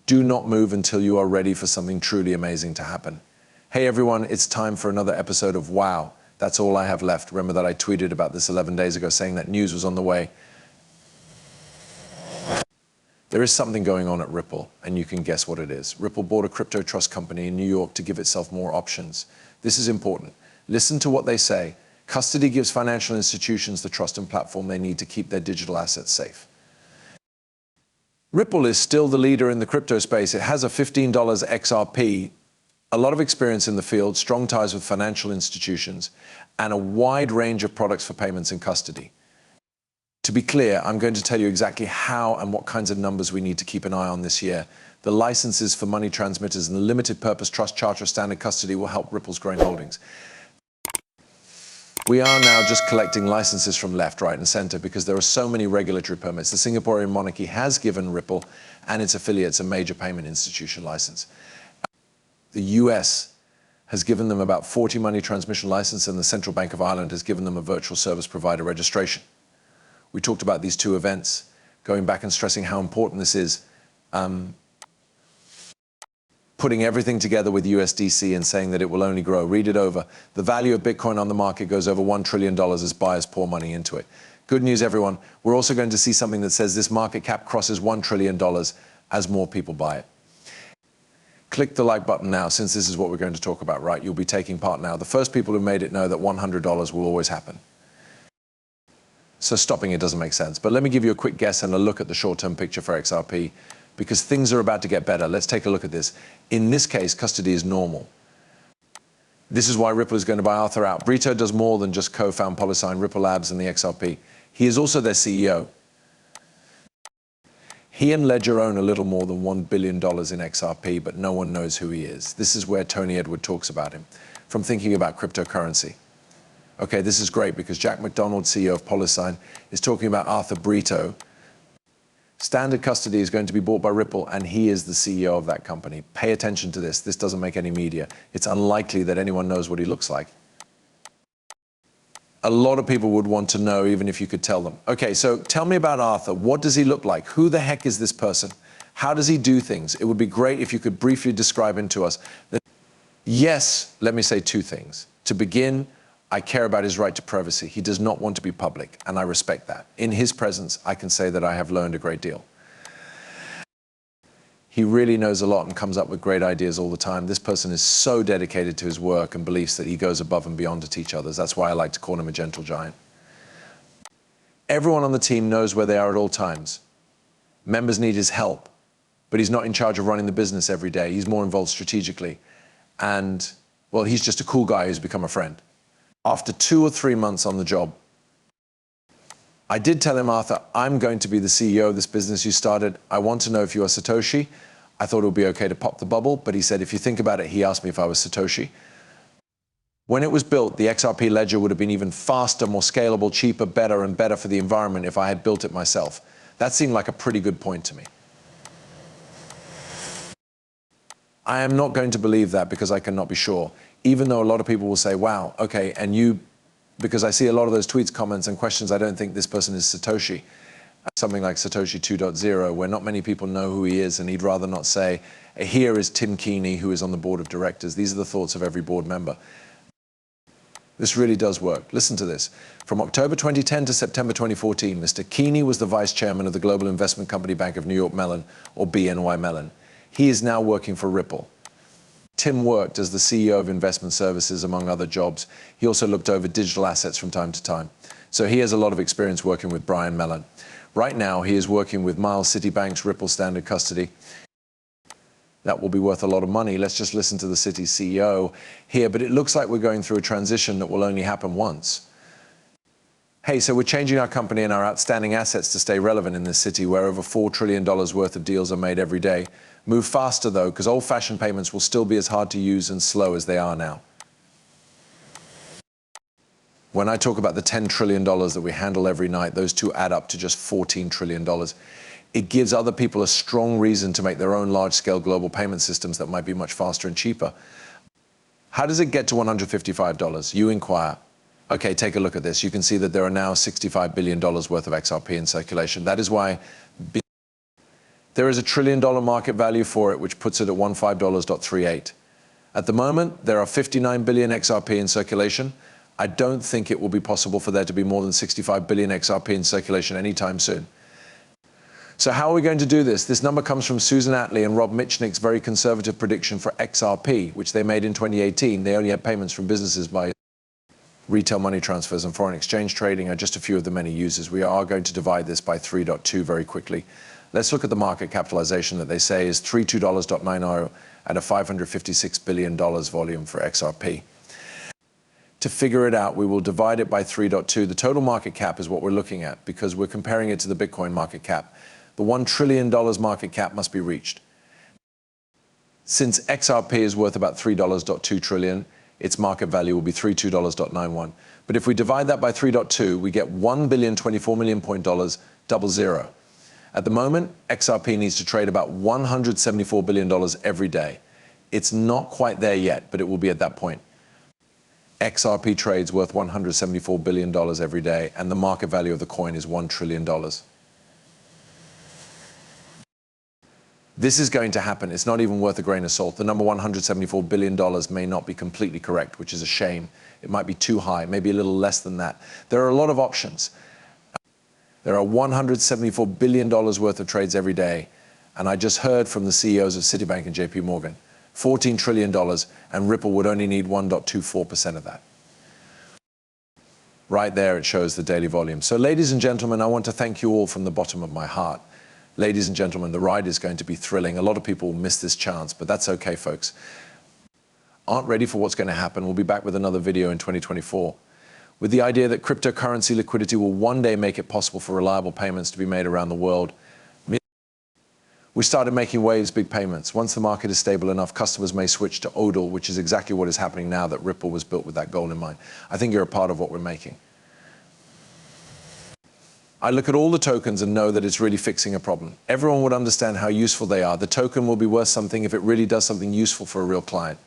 Do not move until you are ready for something truly amazing to happen. Hey everyone, it's time for another episode of Wow. That's all I have left. Remember that I tweeted about this 11 days ago saying that news was on the way. There is something going on at Ripple, and you can guess what it is. Ripple bought a crypto trust company in New York to give itself more options. This is important. Listen to what they say. Custody gives financial institutions the trust and platform they need to keep their digital assets safe. Ripple is still the leader in the crypto space. It has a $15 XRP, a lot of experience in the field, strong ties with financial institutions, and a wide range of products for payments and custody. To be clear, I'm going to tell you exactly how and what kinds of numbers we need to keep an eye on this year. The licenses for money transmitters and the limited purpose trust charter standard custody will help Ripple's growing holdings. We are now just collecting licenses from left, right, and center because there are so many regulatory permits. The Singaporean monarchy has given Ripple and its affiliates a major payment institution license. The US has given them about 40 money transmission licenses, and the Central Bank of Ireland has given them a virtual service provider registration. We talked about these two events, going back and stressing how important this is. Putting everything together with USDC and saying that it will only grow. Read it over. The value of Bitcoin on the market goes over $1 trillion as buyers pour money into it. Good news, everyone. We're also going to see something that says this market cap crosses $1 trillion as more people buy it. Click the like button now, since this is what we're going to talk about, right? You'll be taking part now. The first people who made it know that $100 will always happen. So stopping it doesn't make sense. But let me give you a quick guess and a look at the short-term picture for XRP, because things are about to get better. Let's take a look at this. In this case, custody is normal. This is why Ripple is going to buy Arthur out. Britto does more than just co-found Polysign, Ripple Labs, and the XRP. He is also their CEO. He and Ledger own a little more than $1 billion in XRP, but no one knows who he is. This is where Tony Edward talks about him, from thinking about cryptocurrency. Okay, this is great because Jack McDonald, CEO of Polysign, is talking about Arthur Britto. Standard custody is going to be bought by Ripple, and he is the CEO of that company. Pay attention to this. This doesn't make any media. It's unlikely that anyone knows what he looks like. A lot of people would want to know, even if you could tell them. Okay, so tell me about Arthur. What does he look like? Who the heck is this person? How does he do things? It would be great if you could briefly describe him to us. Yes, let me say two things. To begin, I care about his right to privacy. He does not want to be public, and I respect that. In his presence, I can say that I have learned a great deal. He really knows a lot and comes up with great ideas all the time. This person is so dedicated to his work and beliefs that he goes above and beyond to teach others. That's why I like to call him a gentle giant. Everyone on the team knows where they are at all times. Members need his help, but he's not in charge of running the business every day. He's more involved strategically. And, well, he's just a cool guy who's become a friend. After 2 or 3 months on the job, I did tell him, Arthur, I'm going to be the CEO of this business you started. I want to know if you are Satoshi. I thought it would be okay to pop the bubble, but he said, if you think about it, he asked me if I was Satoshi. When it was built, the XRP ledger would have been even faster, more scalable, cheaper, better, and better for the environment if I had built it myself. That seemed like a pretty good point to me. I am not going to believe that because I cannot be sure, even though a lot of people will say, wow, okay, and you, because I see a lot of those tweets, comments, and questions, I don't think this person is Satoshi. Something like Satoshi 2.0, where not many people know who he is, and he'd rather not say, here is Tim Keeney, who is on the board of directors. These are the thoughts of every board member. This really does work. Listen to this. From October 2010 to September 2014, Mr. Keeney was the vice chairman of the global investment company Bank of New York Mellon, or BNY Mellon. He is now working for Ripple. Tim worked as the CEO of Investment Services, among other jobs. He also looked over digital assets from time to time. So he has a lot of experience working with Brian Mellon. Right now, he is working with Miles Citi Bank's Ripple Standard Custody. That will be worth a lot of money. Let's just listen to the Citi CEO here. But it looks like we're going through a transition that will only happen once. Hey, so we're changing our company and our outstanding assets to stay relevant in this city where over $4 trillion worth of deals are made every day. Move faster, though, because old-fashioned payments will still be as hard to use and slow as they are now. When I talk about the $10 trillion that we handle every night, those two add up to just $14 trillion. It gives other people a strong reason to make their own large-scale global payment systems that might be much faster and cheaper. How does it get to $155? You inquire. Okay, take a look at this. You can see that there are now $65 billion worth of XRP in circulation. That is why There is $1 trillion market value for it, which puts it at $15.38. At the moment, there are 59 billion XRP in circulation. I don't think it will be possible for there to be more than 65 billion XRP in circulation anytime soon. So how are we going to do this? This number comes from Susan Atley and Rob Michnick's very conservative prediction for XRP, which they made in 2018. They only had payments from businesses by retail money transfers and foreign exchange trading are just a few of the many users. We are going to divide this by 3.2 very quickly. Let's look at the market capitalization that they say is $32.90 at a $556 billion volume for XRP. To figure it out, we will divide it by 3.2. The total market cap is what we're looking at because we're comparing it to the Bitcoin market cap. The $1 trillion market cap must be reached. Since XRP is worth about $3.2 trillion, its market value will be $32.91. But if we divide that by 3.2, we get $1,024,000,000.00, double zero. At the moment, XRP needs to trade about $174 billion every day. It's not quite there yet, but it will be at that point. XRP trades worth $174 billion every day, and the market value of the coin is $1 trillion. This is going to happen. It's not even worth a grain of salt. The number $174 billion may not be completely correct, which is a shame. It might be too high, maybe a little less than that. There are a lot of options. There are $174 billion worth of trades every day. And I just heard from the CEOs of Citi Bank and JP Morgan, $14 trillion, and Ripple would only need 1.24% of that. Right there, it shows the daily volume. So ladies and gentlemen, I want to thank you all from the bottom of my heart. Ladies and gentlemen, the ride is going to be thrilling. A lot of people will miss this chance, but that's okay, folks. Aren't ready for what's going to happen. We'll be back with another video in 2024. With the idea that cryptocurrency liquidity will one day make it possible for reliable payments to be made around the world, we started making waves, big payments. Once the market is stable enough, customers may switch to ODL, which is exactly what is happening now that Ripple was built with that goal in mind. I think you're a part of what we're making. I look at all the tokens and know that it's really fixing a problem. Everyone would understand how useful they are. The token will be worth something if it really does something useful for a real client.